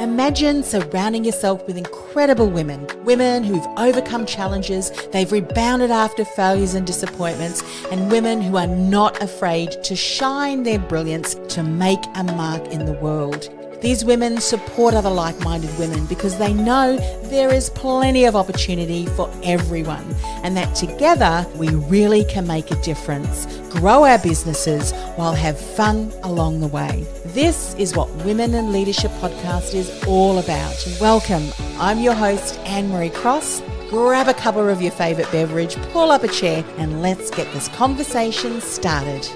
Imagine surrounding yourself with incredible women who've overcome challenges, they've rebounded after failures and disappointments, and women who are not afraid to shine their brilliance to make a mark in the world. These women support other like-minded women because they know there is plenty of opportunity for everyone, and that together we really can make a difference, grow our businesses while have fun along the way. This is what Women in Leadership Podcast is all about. Welcome. I'm your host, Anne-Marie Cross. Grab a cuppa of your favourite beverage, pull up a chair, and let's get this conversation started.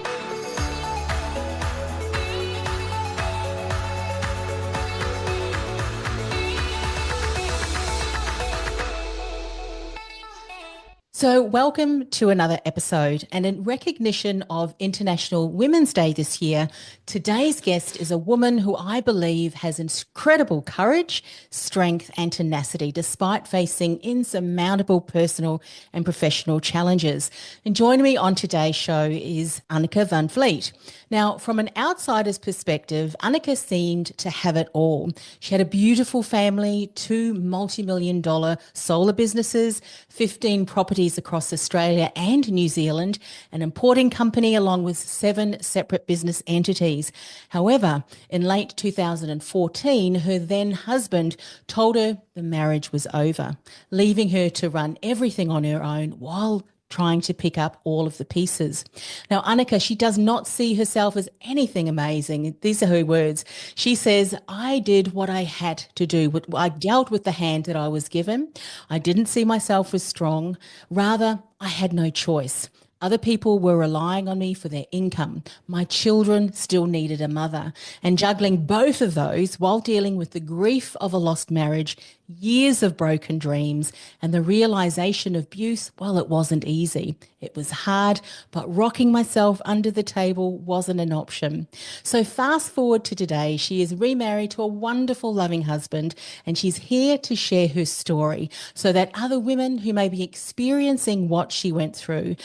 So welcome to another episode, and in recognition of International Women's Day this year, today's guest is a woman who I believe has incredible courage, strength and tenacity despite facing insurmountable personal and professional challenges. And joining me on today's show is Anneke Van Vliet. Now, from an outsider's perspective, Anneke seemed to have it all. She had a beautiful family, 2 multi-million-dollar solar businesses, 15 properties across Australia and New Zealand, an importing company along with 7 separate business entities. However, in late 2014, her then husband told her the marriage was over, leaving her to run everything on her own while trying to pick up all of the pieces. Now, Anneke, she does not see herself as anything amazing. These are her words. She says, I did what I had to do. I dealt with the hand that I was given. I didn't see myself as strong. Rather, I had no choice. Other people were relying on me for their income. My children still needed a mother. And juggling both of those while dealing with the grief of a lost marriage, years of broken dreams, and the realization of abuse, well, it wasn't easy. It was hard, but rocking myself under the table wasn't an option. So fast forward to today, she is remarried to a wonderful, loving husband, and she's here to share her story so that other women who may be experiencing what she went through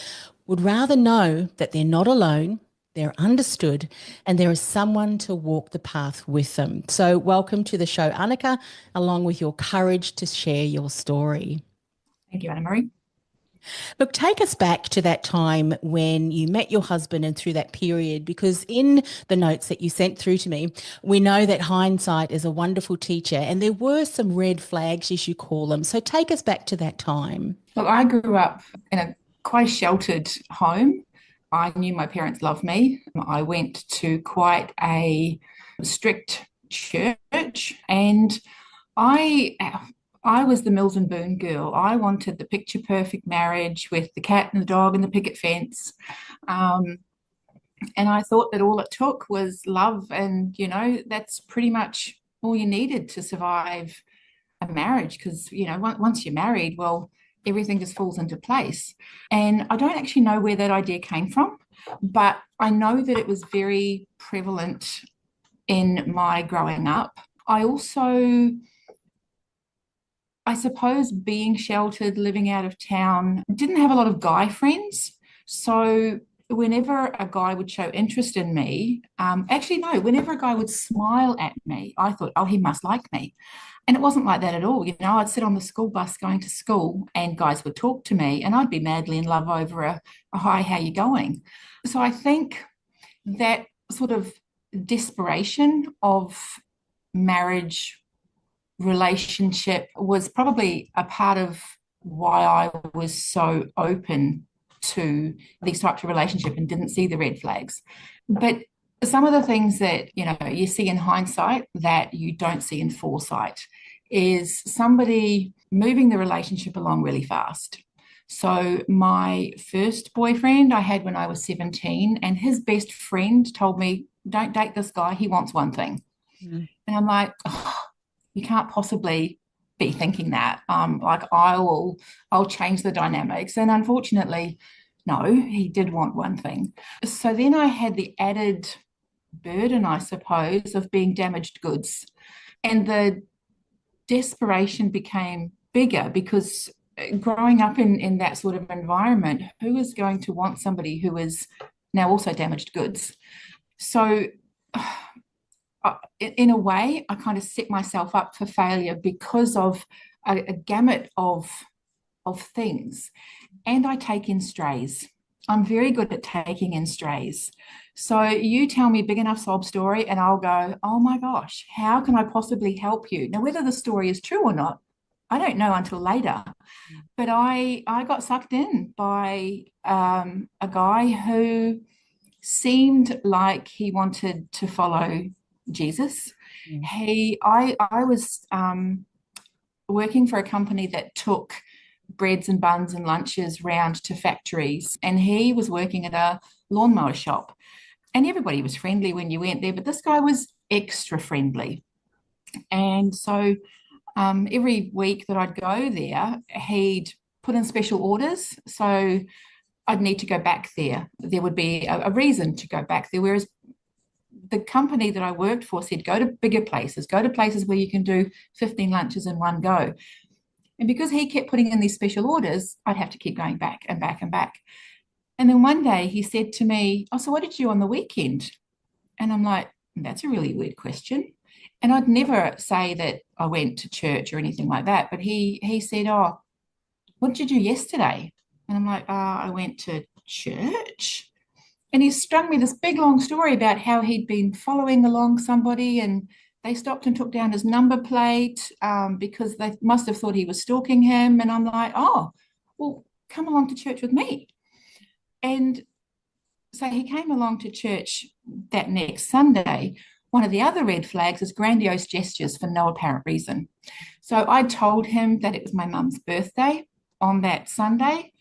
would rather know that they're not alone, they're understood, and there is someone to walk the path with them. So welcome to the show, Anneke, along with your courage to share your story. Thank you, Anne-Marie. Look, take us back to that time when you met your husband and through that period, because in the notes that you sent through to me, we know that hindsight is a wonderful teacher, and there were some red flags, as you call them. So take us back to that time. Look, I grew up in a quite a sheltered home. I knew my parents loved me. I went to quite a strict church, and I was the Mills and Boon girl. I wanted the picture perfect marriage with the cat and the dog and the picket fence. And I thought that all it took was love, and that's pretty much all you needed to survive a marriage, because once you're married, well, everything just falls into place. And I don't actually know where that idea came from, but I know that it was very prevalent in my growing up. I suppose being sheltered, living out of town, didn't have a lot of guy friends. So whenever a guy would show interest in me, whenever a guy would smile at me, I thought, oh, he must like me. And it wasn't like that at all. I'd sit on the school bus going to school and guys would talk to me and I'd be madly in love over a hi, how you going? So I think that sort of desperation of marriage relationship was probably a part of why I was so open to these types of relationship and didn't see the red flags. But some of the things that you see in hindsight that you don't see in foresight is somebody moving the relationship along really fast. So my first boyfriend I had when I was 17, and his best friend told me, don't date this guy, he wants one thing. And I'm like, oh, you can't possibly be thinking that. I'll change the dynamics. And unfortunately, no, he did want one thing. So then I had the added burden, I suppose, of being damaged goods. And the desperation became bigger because growing up in that sort of environment, who is going to want somebody who is now also damaged goods? So in a way, I kind of set myself up for failure because of a gamut of things. And I take in strays. I'm very good at taking in strays. So you tell me a big enough sob story, and I'll go, oh my gosh, how can I possibly help you? Now, whether the story is true or not, I don't know until later. But I got sucked in by a guy who seemed like he wanted to follow Jesus. Mm. I was working for a company that took breads and buns and lunches round to factories, and he was working at a lawnmower shop. And everybody was friendly when you went there, but this guy was extra friendly. And so every week that I'd go there, he'd put in special orders. So I'd need to go back there. There would be a reason to go back there. Whereas the company that I worked for said, go to bigger places, go to places where you can do 15 lunches in one go. And because he kept putting in these special orders, I'd have to keep going back and back and back. And then one day he said to me, oh, so what did you do on the weekend? And I'm like, that's a really weird question. And I'd never say that I went to church or anything like that. But he said, oh, what did you do yesterday? And I'm like, I went to church. And he strung me this big long story about how he'd been following along somebody and they stopped and took down his number plate because they must have thought he was stalking him. And I'm like, oh, well, come along to church with me. And so he came along to church that next Sunday. One of the other red flags is grandiose gestures for no apparent reason. So I told him that it was my mum's birthday on that Sunday.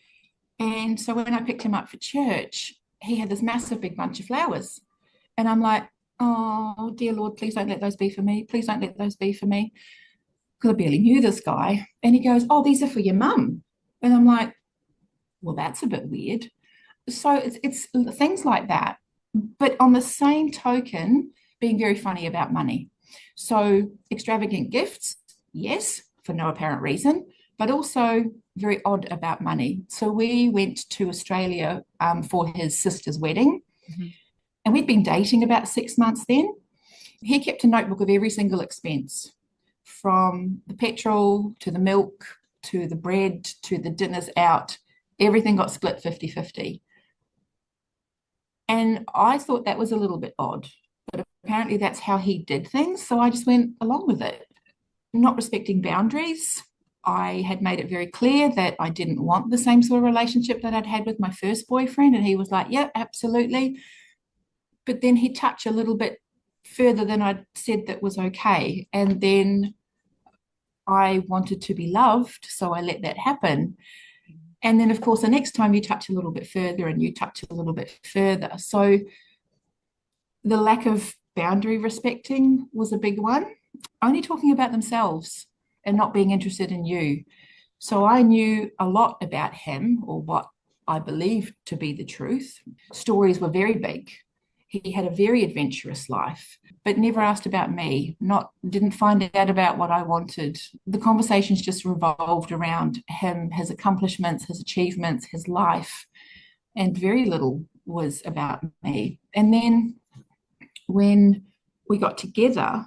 And so when I picked him up for church, he had this massive big bunch of flowers. And I'm like, oh, dear Lord, please don't let those be for me. Please don't let those be for me. Because I barely knew this guy. And he goes, oh, these are for your mum. And I'm like, well, that's a bit weird. So it's things like that. But on the same token, being very funny about money. So extravagant gifts, yes, for no apparent reason, but also very odd about money. So we went to Australia for his sister's wedding, mm-hmm. and we'd been dating about 6 months then. He kept a notebook of every single expense, from the petrol to the milk to the bread to the dinners out. Everything got split 50-50. And I thought that was a little bit odd, but apparently that's how he did things. So I just went along with it, not respecting boundaries. I had made it very clear that I didn't want the same sort of relationship that I'd had with my first boyfriend. And he was like, yeah, absolutely. But then he'd touch a little bit further than I'd said that was okay. And then I wanted to be loved, so I let that happen. And then, of course, the next time you touch a little bit further and you touch a little bit further. So the lack of boundary respecting was a big one. Only talking about themselves and not being interested in you. So I knew a lot about him, or what I believed to be the truth. Stories were very big. He had a very adventurous life, but never asked about me, didn't find out about what I wanted. The conversations just revolved around him, his accomplishments, his achievements, his life, and very little was about me. And then when we got together,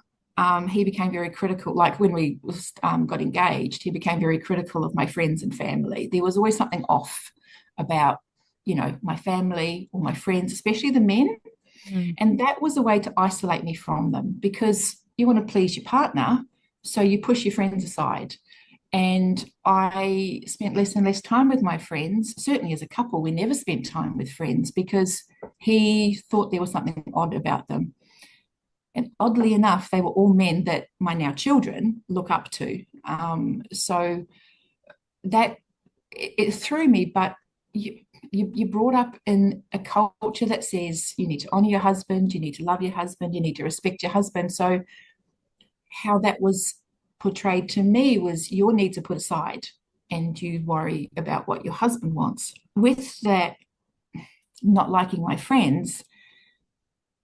he became very critical. Like when we got engaged, he became very critical of my friends and family. There was always something off about, my family or my friends, especially the men. Mm. And that was a way to isolate me from them, because you want to please your partner, so you push your friends aside. And I spent less and less time with my friends. Certainly as a couple, we never spent time with friends because he thought there was something odd about them. And oddly enough, they were all men that my now children look up to. So that it threw me, but you're brought up in a culture that says you need to honor your husband, you need to love your husband, you need to respect your husband. So how that was portrayed to me was your needs are put aside and you worry about what your husband wants. With that, not liking my friends,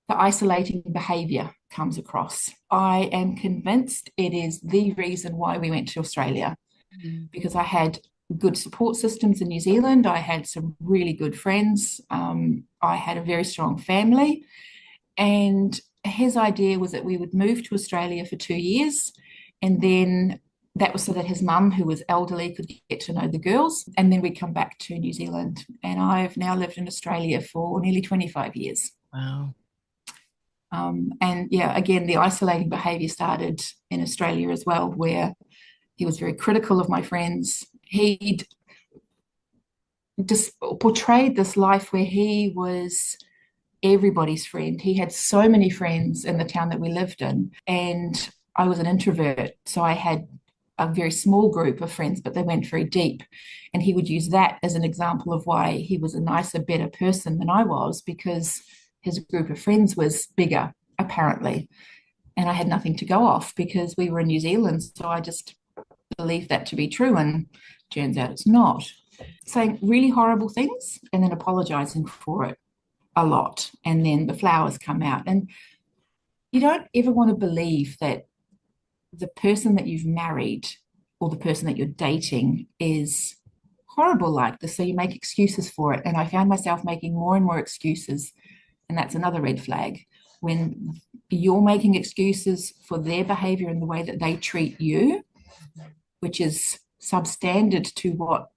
the isolating behavior comes across. I am convinced it is the reason why we went to Australia, because I had good support systems in New Zealand. I had some really good friends. I had a very strong family. And his idea was that we would move to Australia for 2 years, and then that was so that his mum, who was elderly, could get to know the girls, and then we'd come back to New Zealand. And I've now lived in Australia for nearly 25 years. Wow. And yeah, again, the isolating behaviour started in Australia as well, where he was very critical of my friends. He'd just portrayed this life where he was everybody's friend. He had so many friends in the town that we lived in, and I was an introvert, so I had a very small group of friends, but they went very deep. And he would use that as an example of why he was a nicer, better person than I was, because his group of friends was bigger, apparently. And I had nothing to go off because we were in New Zealand. So I just believed that to be true. And turns out it's not. Saying really horrible things and then apologizing for it a lot. And then the flowers come out. And you don't ever want to believe that the person that you've married or the person that you're dating is horrible like this. So you make excuses for it. And I found myself making more and more excuses. And that's another red flag. When you're making excuses for their behavior and the way that they treat you, which is substandard to what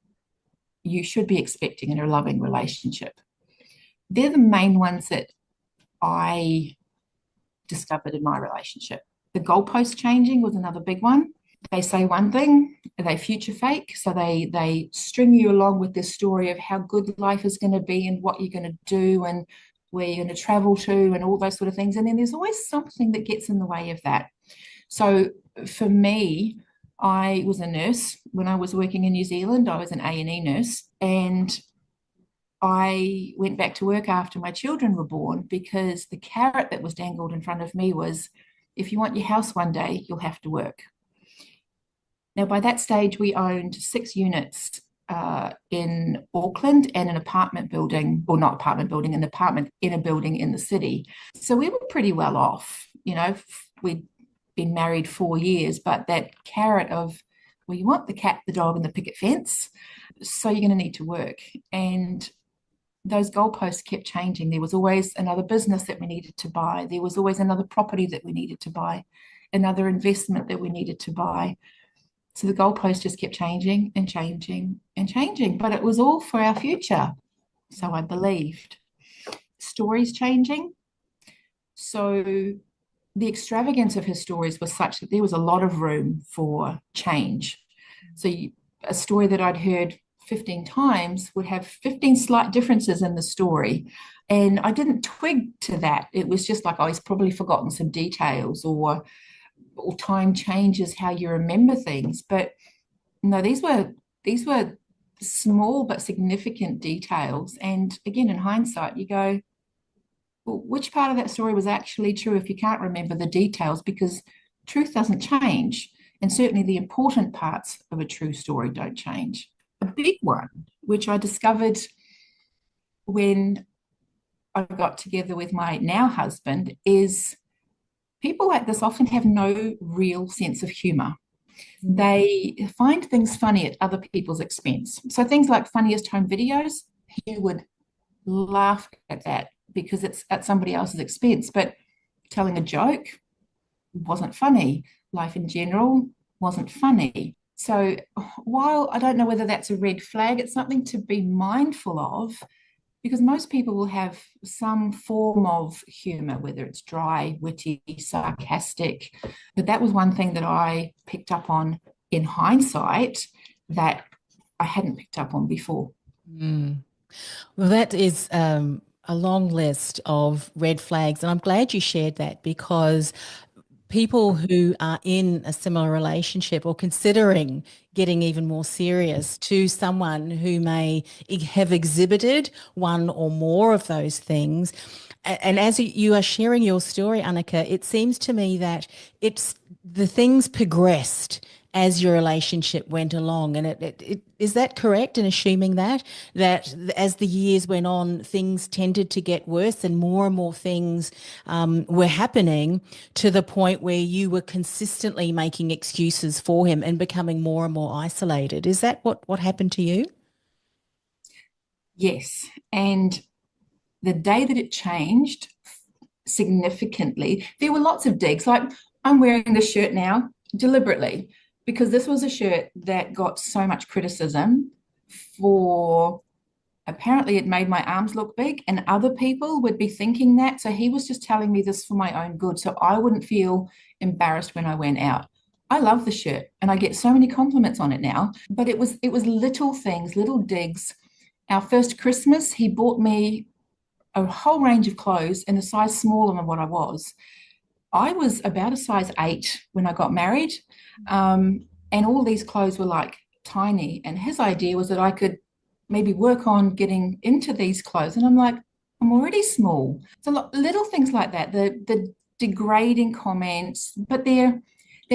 you should be expecting in a loving relationship. They're the main ones that I discovered in my relationship. The goalpost changing was another big one. They say one thing, they future fake. So they string you along with this story of how good life is going to be and what you're going to do and where you're going to travel to and all those sort of things. And then there's always something that gets in the way of that. So for me, I was a nurse when I was working in New Zealand. I was an A&E nurse, and I went back to work after my children were born because the carrot that was dangled in front of me was, if you want your house one day, you'll have to work. Now, by that stage, we owned 6 units in Auckland and an apartment building, or not apartment building, an apartment in a building in the city. So we were pretty well off. You know, we'd been married 4 years, but that carrot of, well, you want the cat, the dog, and the picket fence, so you're going to need to work. And those goalposts kept changing. There was always another business that we needed to buy. There was always another property that we needed to buy, another investment that we needed to buy. So the goalposts just kept changing and changing and changing, but it was all for our future. So I believed. Stories changing. So the extravagance of his stories was such that there was a lot of room for change. So a story that I'd heard 15 times would have 15 slight differences in the story. And I didn't twig to that. It was just like, oh, he's probably forgotten some details, or time changes how you remember things. But no, these were small but significant details. And again, in hindsight, you go, well, which part of that story was actually true if you can't remember the details? Because truth doesn't change. And certainly the important parts of a true story don't change. A big one, which I discovered when I got together with my now husband, is people like this often have no real sense of humor. They find things funny at other people's expense. So things like funniest home videos, you would laugh at that because it's at somebody else's expense. But telling a joke wasn't funny. Life in general wasn't funny. So while I don't know whether that's a red flag, it's something to be mindful of, because most people will have some form of humor, whether it's dry, witty, sarcastic. But that was one thing that I picked up on in hindsight that I hadn't picked up on before. Mm. Well, that is a long list of red flags. And I'm glad you shared that, because people who are in a similar relationship or considering getting even more serious to someone who may have exhibited one or more of those things. And as you are sharing your story, Anneke, it seems to me that it's the things progressed as your relationship went along. And is that correct in assuming that as the years went on, things tended to get worse and more things were happening, to the point where you were consistently making excuses for him and becoming more and more isolated? Is that what happened to you? Yes. And the day that it changed, significantly. There were lots of digs. Like I'm wearing this shirt now deliberately because this was a shirt that got so much criticism for apparently it made my arms look big, and other people would be thinking that. So he was just telling me this for my own good. So I wouldn't feel embarrassed when I went out. I love the shirt and I get so many compliments on it now. But it was little things, little digs. Our first Christmas, he bought me a whole range of clothes in a size smaller than what I was. I was about a size 8 when I got married. And all these clothes were like tiny. And his idea was that I could maybe work on getting into these clothes. And I'm like, I'm already small. So little things like that, the degrading comments, but they're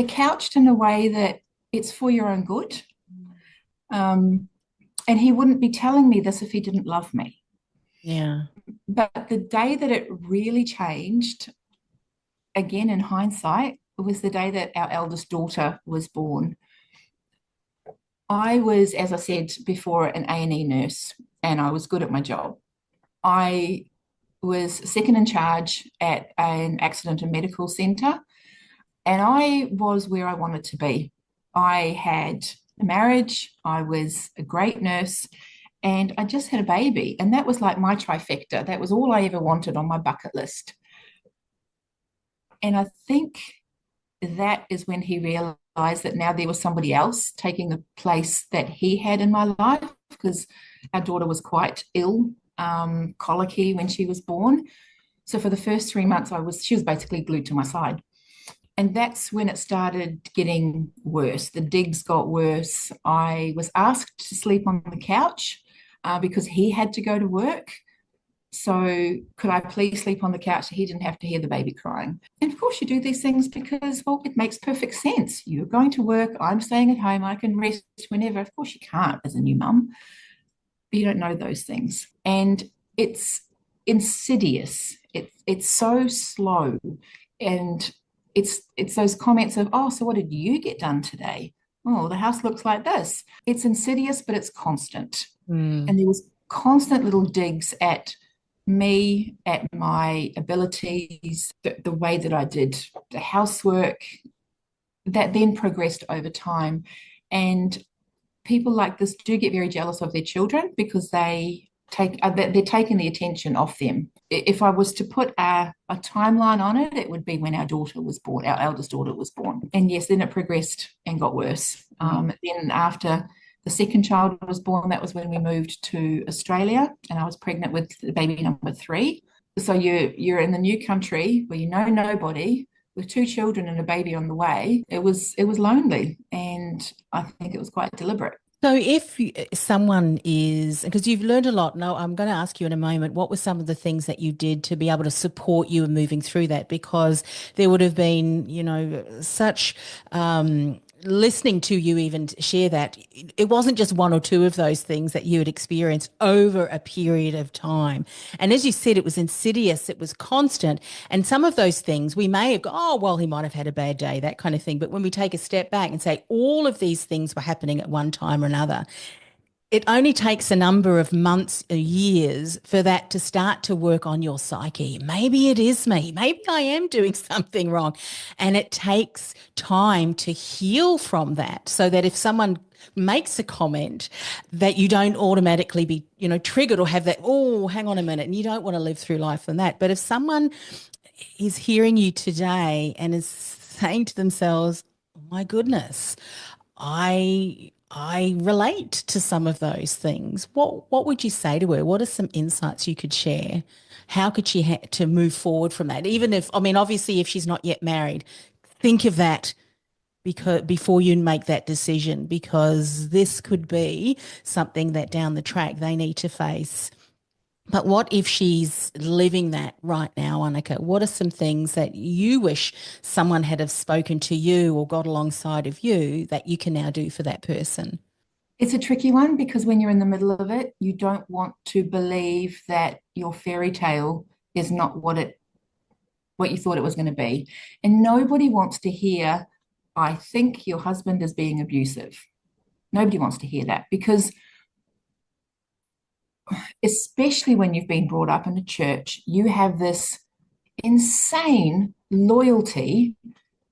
couched in a way that it's for your own good. Um, and he wouldn't be telling me this if he didn't love me. Yeah. But the day that it really changed, again in hindsight, was the day that our eldest daughter was born. I was, as I said before, an A&E nurse, and I was good at my job. I was second in charge at an accident and medical centre, and I was where I wanted to be. I had a marriage, I was a great nurse, and I just had a baby. And that was like my trifecta. That was all I ever wanted on my bucket list. And I think that is when he realized that now there was somebody else taking the place that he had in my life, because our daughter was quite ill, colicky when she was born. So for the first 3 months, she was basically glued to my side. And that's when it started getting worse. The digs got worse. I was asked to sleep on the couch because he had to go to work. So could I please sleep on the couch so he didn't have to hear the baby crying? And of course you do these things because, well, it makes perfect sense. You're going to work, I'm staying at home, I can rest whenever. Of course you can't as a new mum, but you don't know those things. And it's insidious. It's so slow. And it's those comments of, oh, so what did you get done today? Oh, the house looks like this. It's insidious, but it's constant. Mm. And there was constant little digs at me, at my abilities, the way that I did the housework, that then progressed over time. And people like this do get very jealous of their children because they're taking the attention off them. If I was to put a timeline on it, it would be when our daughter was born, our eldest daughter was born. And yes, then it progressed and got worse. Then after the second child was born, that was when we moved to Australia, and I was pregnant with baby number 3. So you're in the new country where you know nobody, with 2 children and a baby on the way. It was lonely, and I think it was quite deliberate. So if someone is, because you've learned a lot, now I'm going to ask you in a moment, what were some of the things that you did to be able to support you in moving through that? Because there would have been, such listening to you even share that, it wasn't just one or two of those things that you had experienced over a period of time. And as you said, it was insidious, it was constant. And some of those things we may have, oh, well, he might have had a bad day, that kind of thing. But when we take a step back and say all of these things were happening at one time or another, it only takes a number of months or years for that to start to work on your psyche. Maybe it is me. Maybe I am doing something wrong. And it takes time to heal from that, so that if someone makes a comment, that you don't automatically be, triggered or have that, oh, hang on a minute, and you don't want to live through life from that. But if someone is hearing you today and is saying to themselves, oh my goodness, I relate to some of those things. What would you say to her? What are some insights you could share? How could she to move forward from that? Even if, I mean, obviously, if she's not yet married, think of that because before you make that decision, because this could be something that down the track they need to face. But what if she's living that right now, Anneke? What are some things that you wish someone had have spoken to you or got alongside of you that you can now do for that person? It's a tricky one because when you're in the middle of it, you don't want to believe that your fairy tale is not what you thought it was going to be. And nobody wants to hear, I think your husband is being abusive. Nobody wants to hear that because especially when you've been brought up in a church, you have this insane loyalty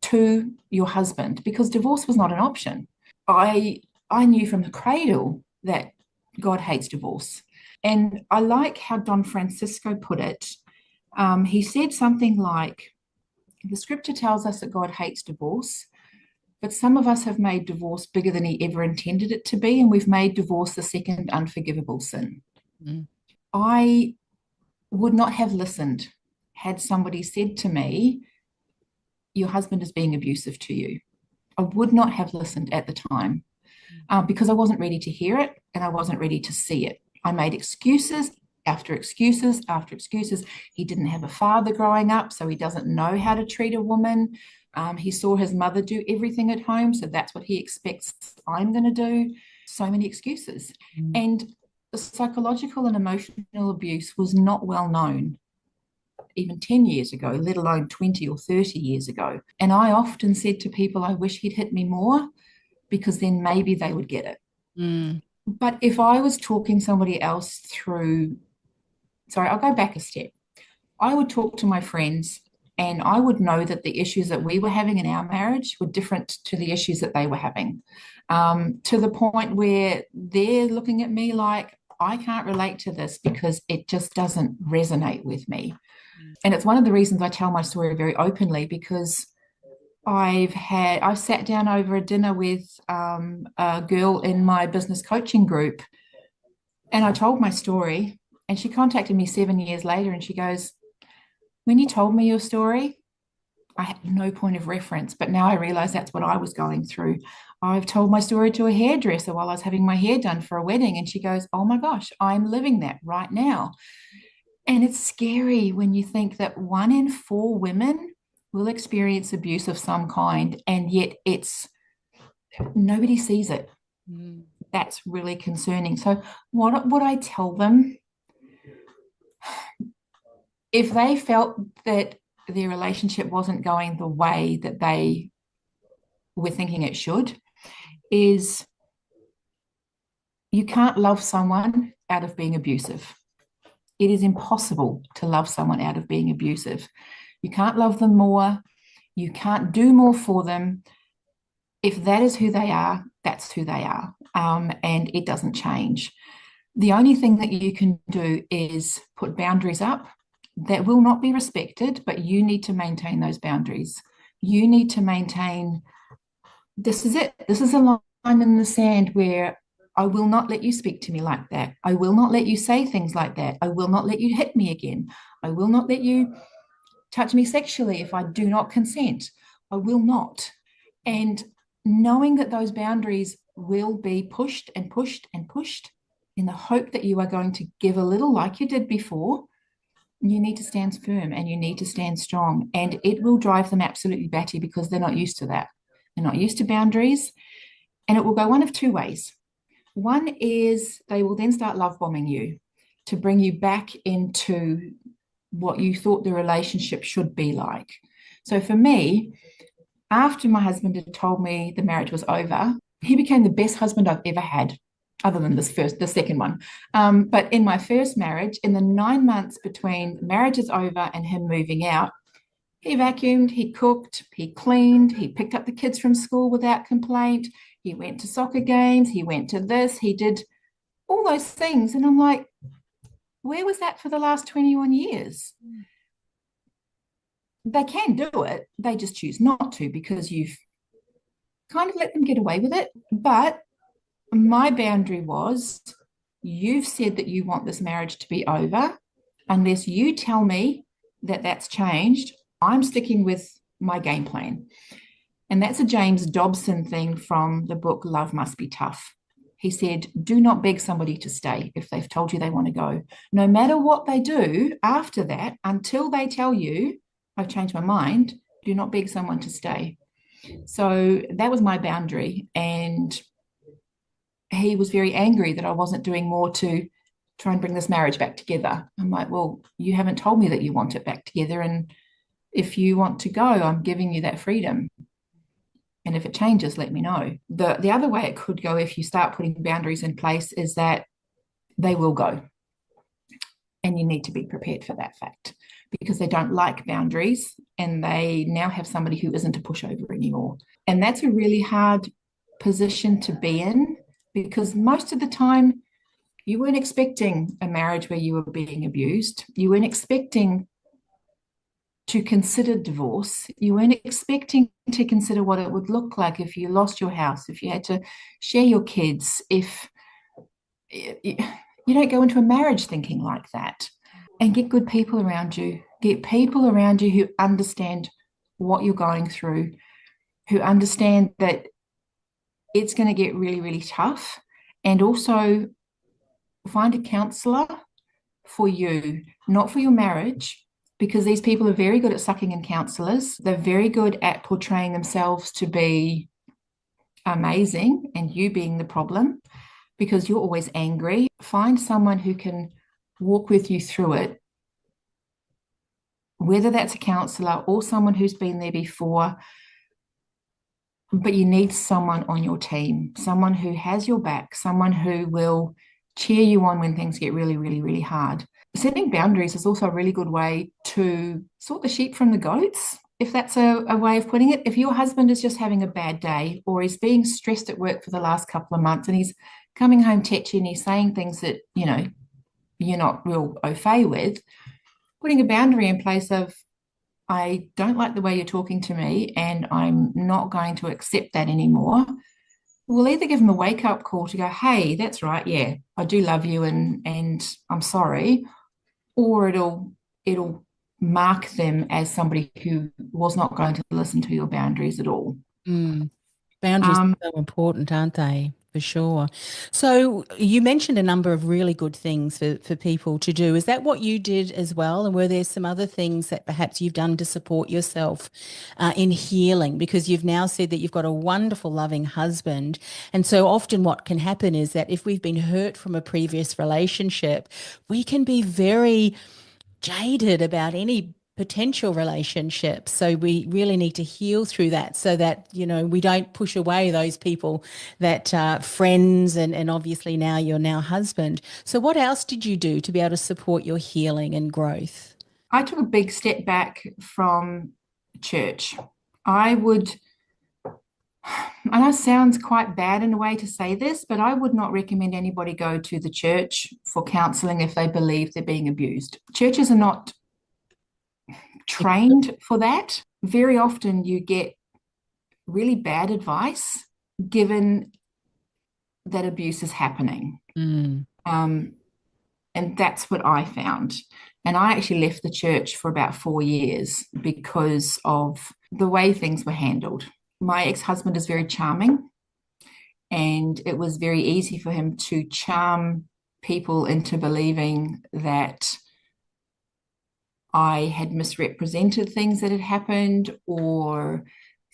to your husband because divorce was not an option. I I knew from the cradle that God hates divorce. And I like how Don Francisco put it. He said something like, the scripture tells us that God hates divorce, but some of us have made divorce bigger than he ever intended it to be, and we've made divorce the second unforgivable sin. Mm. I would not have listened had somebody said to me, your husband is being abusive to you. I would not have listened at the time because I wasn't ready to hear it and I wasn't ready to see it. I made excuses after excuses after excuses. He didn't have a father growing up, so he doesn't know how to treat a woman. He saw his mother do everything at home, so that's what he expects I'm going to do. So many excuses. Mm. And the psychological and emotional abuse was not well known even 10 years ago, let alone 20 or 30 years ago. And I often said to people, I wish he'd hit me more because then maybe they would get it. Mm. But if I was talking somebody else through, sorry, I'll go back a step. I would talk to my friends and I would know that the issues that we were having in our marriage were different to the issues that they were having, to the point where they're looking at me like, I can't relate to this because it just doesn't resonate with me. And it's one of the reasons I tell my story very openly because I've sat down over a dinner with a girl in my business coaching group, and I told my story, and she contacted me 7 years later, and she goes, "When you told me your story, I had no point of reference, but now I realize that's what I was going through. I've told my story to a hairdresser while I was having my hair done for a wedding, and she goes, oh my gosh, I'm living that right now." And it's scary when you think that 1 in 4 women will experience abuse of some kind, and yet it's nobody sees it. Mm. That's really concerning. So, what would I tell them if they felt that their relationship wasn't going the way that they were thinking it should? Is you can't love someone out of being abusive. It is impossible to love someone out of being abusive. You can't love them more. You can't do more for them. If that is who they are, that's who they are. And it doesn't change. The only thing that you can do is put boundaries up that will not be respected, but you need to maintain those boundaries. You need to maintain, this is it. This is a line in the sand where I will not let you speak to me like that. I will not let you say things like that. I will not let you hit me again. I will not let you touch me sexually if I do not consent. I will not. And knowing that those boundaries will be pushed and pushed and pushed in the hope that you are going to give a little like you did before, you need to stand firm and you need to stand strong. And it will drive them absolutely batty because they're not used to that. They're not used to boundaries. And it will go one of two ways. One is they will then start love bombing you to bring you back into what you thought the relationship should be like. So for me, after my husband had told me the marriage was over, he became the best husband I've ever had, other than the second one. But in my first marriage, in the 9 months between marriage is over and him moving out, he vacuumed, he cooked, he cleaned, he picked up the kids from school without complaint. He went to soccer games, he went to this, he did all those things. And I'm like, where was that for the last 21 years? They can do it, they just choose not to because you've kind of let them get away with it. But my boundary was, you've said that you want this marriage to be over. Unless you tell me that that's changed, I'm sticking with my game plan. And that's a James Dobson thing from the book Love Must Be Tough. He said, do not beg somebody to stay if they've told you they want to go. No matter what they do after that, until they tell you, I've changed my mind, do not beg someone to stay. So that was my boundary. And he was very angry that I wasn't doing more to try and bring this marriage back together. I'm like, well, you haven't told me that you want it back together. And if you want to go, I'm giving you that freedom. And if it changes, let me know. The other way it could go if you start putting boundaries in place is that they will go. And you need to be prepared for that fact. because they don't like boundaries and they now have somebody who isn't a pushover anymore. And that's a really hard position to be in because most of the time you weren't expecting a marriage where you were being abused. You weren't expecting to consider divorce. You weren't expecting to consider what it would look like if you lost your house, if you had to share your kids, if you don't go into a marriage thinking like that. And get good people around you. Get people around you who understand what you're going through, who understand that it's going to get really, really tough. And also find a counselor for you, not for your marriage, because these people are very good at sucking in counselors. They're very good at portraying themselves to be amazing and you being the problem because you're always angry. Find someone who can walk with you through it, whether that's a counselor or someone who's been there before. But you need someone on your team, someone who has your back, someone who will cheer you on when things get really, really, really hard. Setting boundaries is also a really good way to sort the sheep from the goats, if that's a way of putting it. If your husband is just having a bad day or he's being stressed at work for the last couple of months and he's coming home tetchy and he's saying things that, you're not real au fait with, putting a boundary in place of, I don't like the way you're talking to me and I'm not going to accept that anymore. We'll either give them a wake-up call to go, hey, that's right, yeah, I do love you and I'm sorry, or it'll mark them as somebody who was not going to listen to your boundaries at all. Mm. Boundaries Um, are so important, aren't they? For sure. So you mentioned a number of really good things for people to do. Is that what you did as well? And were there some other things that perhaps you've done to support yourself in healing? Because you've now said that you've got a wonderful, loving husband. And so often what can happen is that if we've been hurt from a previous relationship, we can be very jaded about any potential relationships. So we really need to heal through that so that, we don't push away those people that friends and obviously now your now husband. So what else did you do to be able to support your healing and growth? I took a big step back from church. I would, I know it sounds quite bad in a way to say this, but I would not recommend anybody go to the church for counseling if they believe they're being abused. Churches are not trained for that. Very often you get really bad advice given that abuse is happening. Mm. Um, and that's what I found. And I actually left the church for about 4 years because of the way things were handled. My ex-husband is very charming, and it was very easy for him to charm people into believing that I had misrepresented things that had happened or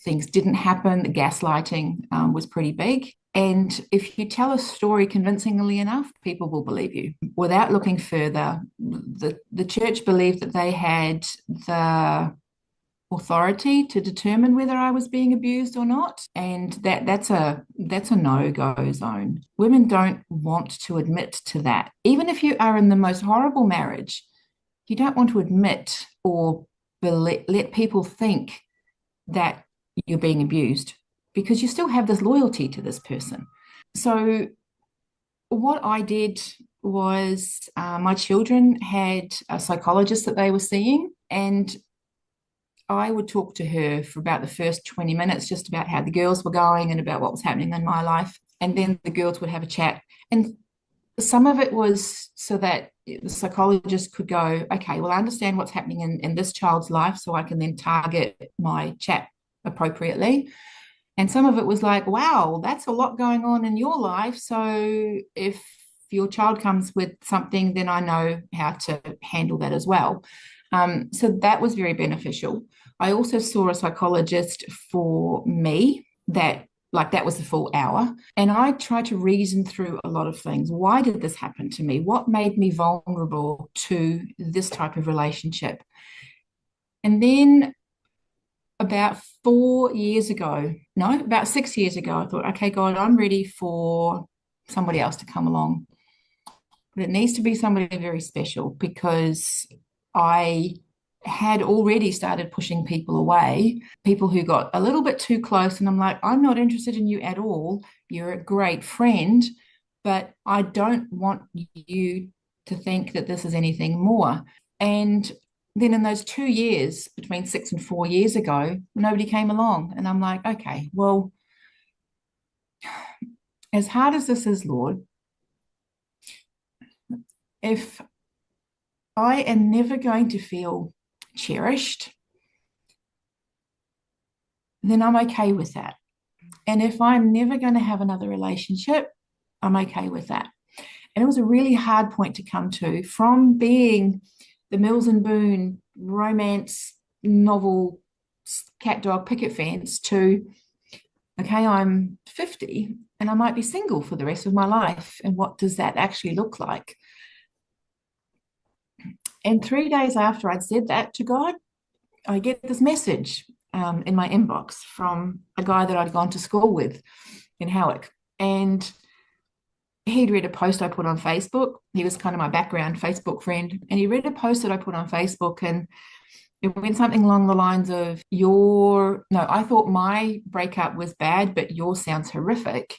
things didn't happen. The gaslighting was pretty big. And if you tell a story convincingly enough, people will believe you. Without looking further, the church believed that they had the authority to determine whether I was being abused or not. And that's a no-go zone. Women don't want to admit to that. Even if you are in the most horrible marriage, you don't want to admit or let people think that you're being abused because you still have this loyalty to this person. So what I did was my children had a psychologist that they were seeing, and I would talk to her for about the first 20 minutes just about how the girls were going and about what was happening in my life. And then the girls would have a chat. And some of it was so that the psychologist could go, okay, well, I understand what's happening in this child's life, so I can then target my chat appropriately. And some of it was like, wow, that's a lot going on in your life. So if your child comes with something, then I know how to handle that as well. So that was very beneficial. I also saw a psychologist for me that was the full hour. And I tried to reason through a lot of things. Why did this happen to me? What made me vulnerable to this type of relationship? And then about 4 years ago, no, about 6 years ago, I thought, okay, God, I'm ready for somebody else to come along. But it needs to be somebody very special because I had already started pushing people away, people who got a little bit too close. And I'm like, I'm not interested in you at all. You're a great friend, but I don't want you to think that this is anything more. And then in those 2 years, between 6 and 4 years ago, nobody came along. And I'm like, okay, well, as hard as this is, Lord, if I am never going to feel cherished, then I'm okay with that. And if I'm never going to have another relationship, I'm okay with that. And it was a really hard point to come to from being the Mills and Boon romance novel cat dog picket fence to, okay, I'm 50 and I might be single for the rest of my life. And what does that actually look like? And 3 days after I'd said that to God, I get this message in my inbox from a guy that I'd gone to school with in Howick. And he'd read a post I put on Facebook. He was kind of my background Facebook friend. And he read a post that I put on Facebook, and it went something along the lines of, I thought my breakup was bad, but yours sounds horrific.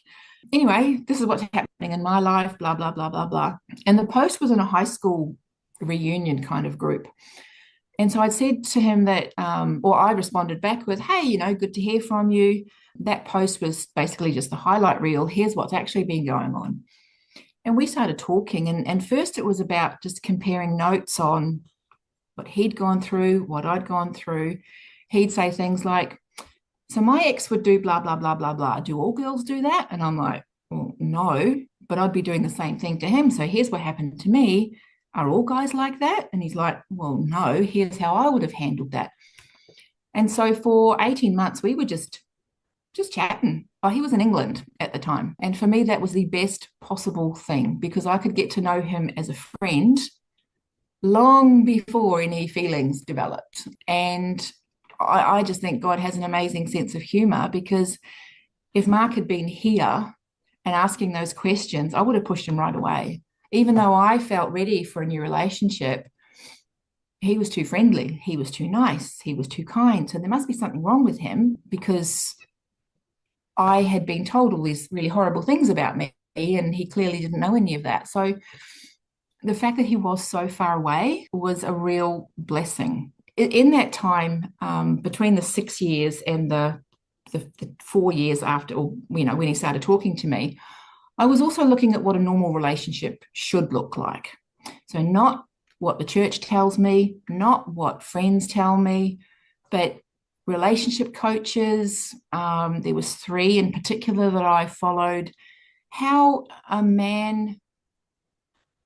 Anyway, this is what's happening in my life, blah, blah, blah, blah, blah. And the post was in a high school reunion kind of group. And so I'd said to him that, or I responded back with, hey, good to hear from you. That post was basically just the highlight reel. Here's what's actually been going on. And we started talking. And first it was about just comparing notes on what he'd gone through, what I'd gone through. He'd say things like, so my ex would do blah, blah, blah, blah, blah. Do all girls do that? And I'm like, well, no, but I'd be doing the same thing to him. So here's what happened to me. Are all guys like that? And he's like, well, no, here's how I would have handled that. And so for 18 months, we were just chatting. Oh, he was in England at the time. And for me, that was the best possible thing because I could get to know him as a friend long before any feelings developed. And I just think God has an amazing sense of humor because if Mark had been here and asking those questions, I would have pushed him right away. Even though I felt ready for a new relationship, he was too friendly. He was too nice. He was too kind. So there must be something wrong with him because I had been told all these really horrible things about me, and he clearly didn't know any of that. So the fact that he was so far away was a real blessing. In that time, between the 6 years and the 4 years after, or when he started talking to me, I was also looking at what a normal relationship should look like. So not what the church tells me, not what friends tell me, but relationship coaches. There was 3 in particular that I followed. How a man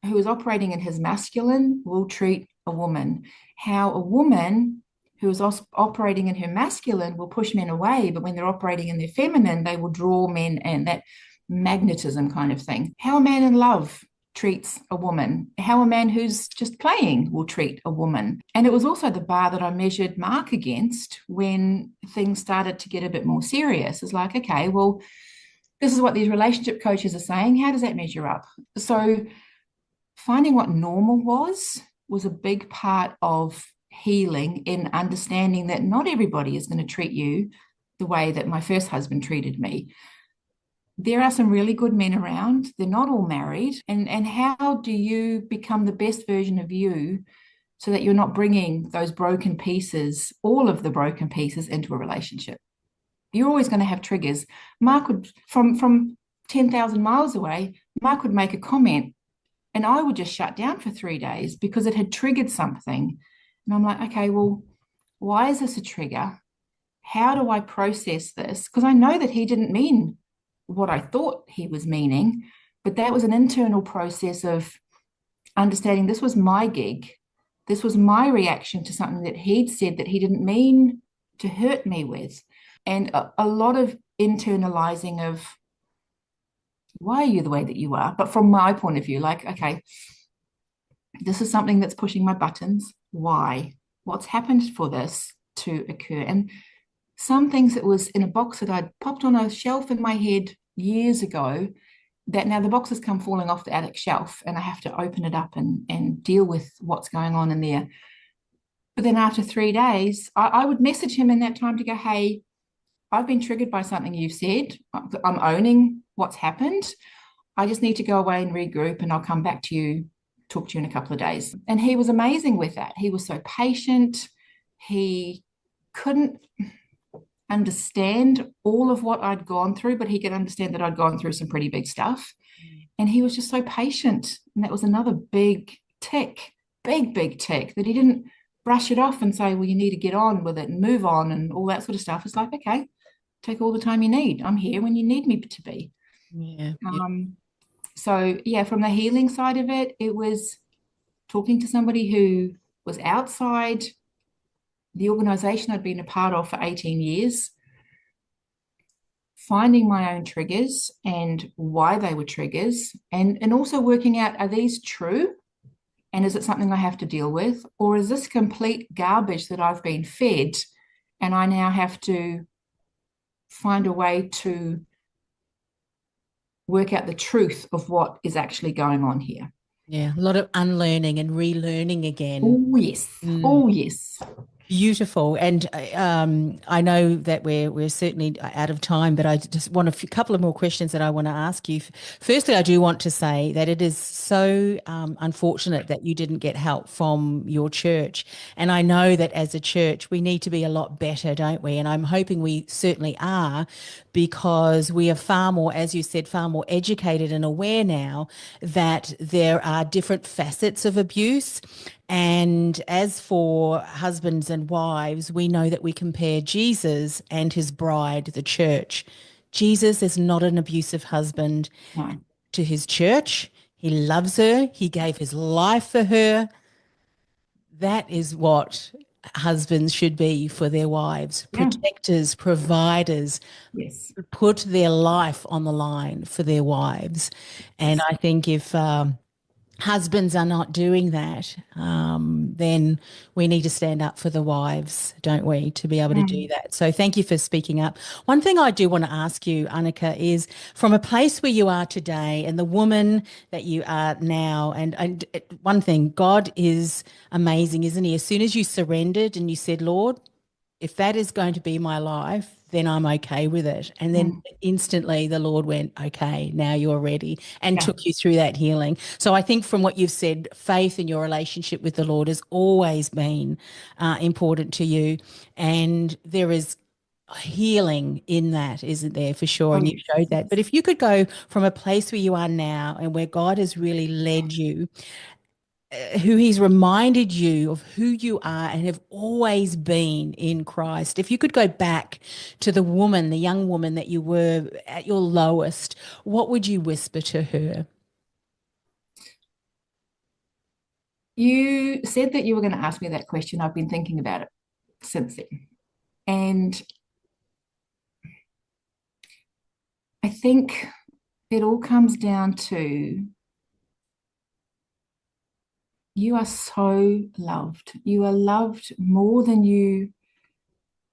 who is operating in his masculine will treat a woman. How a woman who is operating in her masculine will push men away, but when they're operating in their feminine, they will draw men, and that magnetism kind of thing. How a man in love treats a woman, how a man who's just playing will treat a woman. And it was also the bar that I measured Mark against when things started to get a bit more serious. It's like, okay, well, this is what these relationship coaches are saying. How does that measure up? So finding what normal was a big part of healing in understanding that not everybody is going to treat you the way that my first husband treated me. There are some really good men around. They're not all married. And how do you become the best version of you so that you're not bringing those broken pieces, all of the broken pieces, into a relationship? You're always going to have triggers. Mark would, from 10,000 miles away, Mark would make a comment and I would just shut down for 3 days because it had triggered something. And I'm like, okay, well, why is this a trigger? How do I process this? Because I know that he didn't mean what I thought he was meaning, but that was an internal process of understanding this was my gig. This was my reaction to something that he'd said that he didn't mean to hurt me with. And a lot of internalizing of why are you the way that you are? But from my point of view, like, okay, this is something that's pushing my buttons. Why? What's happened for this to occur? And some things that was in a box that I'd popped on a shelf in my head years ago, that now the box has come falling off the attic shelf and I have to open it up and deal with what's going on in there. But then after 3 days, I would message him in that time to go, hey, I've been triggered by something you've said. I'm owning what's happened. I just need to go away and regroup, and I'll come back to you, talk to you in a couple of days. And he was amazing with that. He was so patient. He couldn't understand all of what I'd gone through, but he could understand that I'd gone through some pretty big stuff. And he was just so patient. And that was another big tick, big tick, that he didn't brush it off and say, well, you need to get on with it and move on and all that sort of stuff. It's like, okay, take all the time you need. I'm here when you need me to be. Yeah. So yeah, from the healing side of it, it was talking to somebody who was outside the organization I'd been a part of for 18 years, finding my own triggers and why they were triggers, and also working out, are these true? And is it something I have to deal with? Or is this complete garbage that I've been fed and I now have to find a way to work out the truth of what is actually going on here? Yeah. A lot of unlearning and relearning again. Oh, yes. Mm. Oh, yes. Beautiful, and I know that we're certainly out of time, but I just want a couple of more questions that I want to ask you. Firstly, I do want to say that it is so unfortunate that you didn't get help from your church, and I know that as a church we need to be a lot better, don't we? And I'm hoping we certainly are, because we are far more, as you said, far more educated and aware now that there are different facets of abuse. And as for husbands and wives, we know that we compare Jesus and his bride, the church. Jesus is not an abusive husband No. to his church. He loves her. He gave his life for her. That is what husbands should be for their wives: Yeah. protectors, providers, Yes. put their life on the line for their wives. And Yes. I think if husbands are not doing that, then we need to stand up for the wives, don't we, to be able to do Mm. that. So thank you for speaking up. One thing I do want to ask you, Anneke, is from a place where you are today and the woman that you are now, and one thing, God is amazing, isn't he? As soon as you surrendered and you said, Lord, if that is going to be my life, then I'm okay with it. And then Mm. instantly the Lord went, okay, now you're ready, and Yeah. took you through that healing. So I think from what you've said, faith in your relationship with the Lord has always been important to you. And there is healing in that, isn't there, for sure? Oh, And you yes. showed that. But Yes. if you could go from a place where you are now and where God has really led you, who he's reminded you of who you are and have always been in Christ. If you could go back to the woman, the young woman that you were at your lowest, what would you whisper to her? You said that you were going to ask me that question. I've been thinking about it since then. And I think it all comes down to, you are so loved. You are loved more than you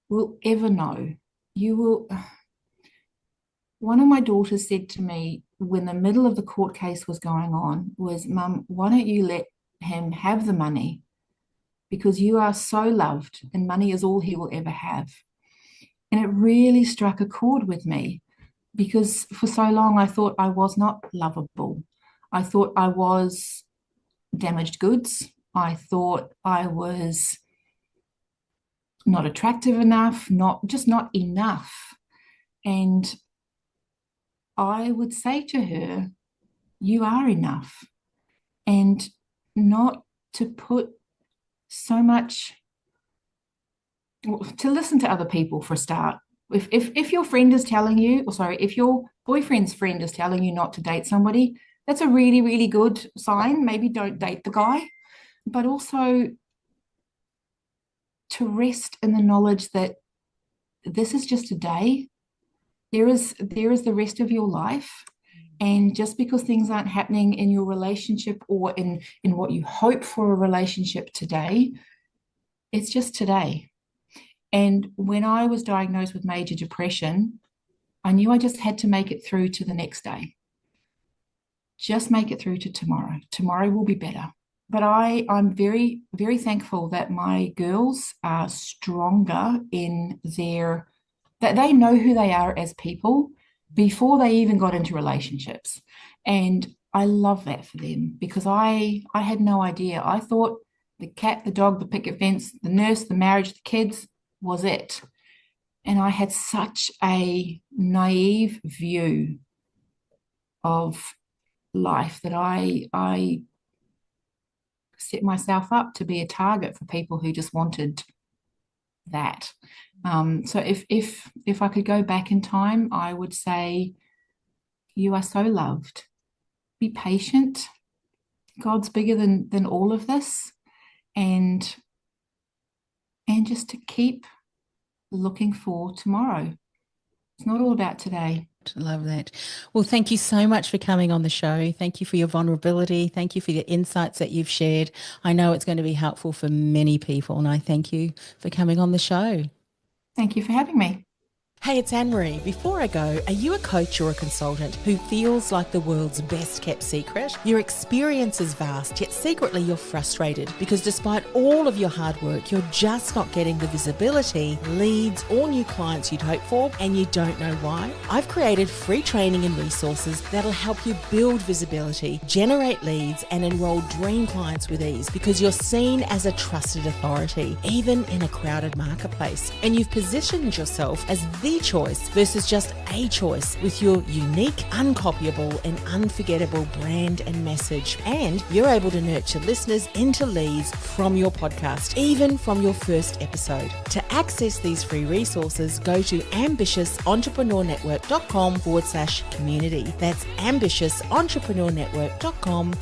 will ever know. You will. One of my daughters said to me when the middle of the court case was going on, was, Mum, why don't you let him have the money? Because you are so loved and money is all he will ever have. And it really struck a chord with me, because for so long I thought I was not lovable. I thought I was damaged goods. I thought I was not attractive enough, not enough. And I would say to her, you are enough. And not to put so much, to listen to other people for a start. If your friend is telling you, or sorry, if your boyfriend's friend is telling you not to date somebody, that's a really, really good sign. Maybe don't date the guy, but also to rest in the knowledge that this is just a day. There is the rest of your life. And just because things aren't happening in your relationship or in what you hope for a relationship today, it's just today. And when I was diagnosed with major depression, I knew I just had to make it through to the next day. Just make it through to tomorrow. Tomorrow will be better. but I'm very, very thankful that my girls are stronger in that they know who they are as people before they even got into relationships. And I love that for them because I had no idea. I thought the cat, the dog, the picket fence, the nurse, the marriage, the kids was it. And I had such a naive view of life that I set myself up to be a target for people who just wanted that. So if I could go back in time, I would say you are so loved. Be patient. God's bigger than all of this, and just to keep looking for tomorrow. It's not all about today. Love that. Well, thank you so much for coming on the show. Thank you for your vulnerability. Thank you for the insights that you've shared. I know it's going to be helpful for many people, and I thank you for coming on the show. Thank you for having me. Hey, it's Anne-Marie. Before I go, are you a coach or a consultant who feels like the world's best kept secret? Your experience is vast, yet secretly you're frustrated because despite all of your hard work, you're just not getting the visibility, leads, or new clients you'd hope for, and you don't know why? I've created free training and resources that'll help you build visibility, generate leads, and enroll dream clients with ease because you're seen as a trusted authority, even in a crowded marketplace. And you've positioned yourself as the choice versus just a choice with your unique, uncopyable, and unforgettable brand and message. And you're able to nurture listeners into leads from your podcast, even from your first episode. To access these free resources, go to ambitiousentrepreneurnetwork.com/community. That's ambitiousentrepreneurnetwork.com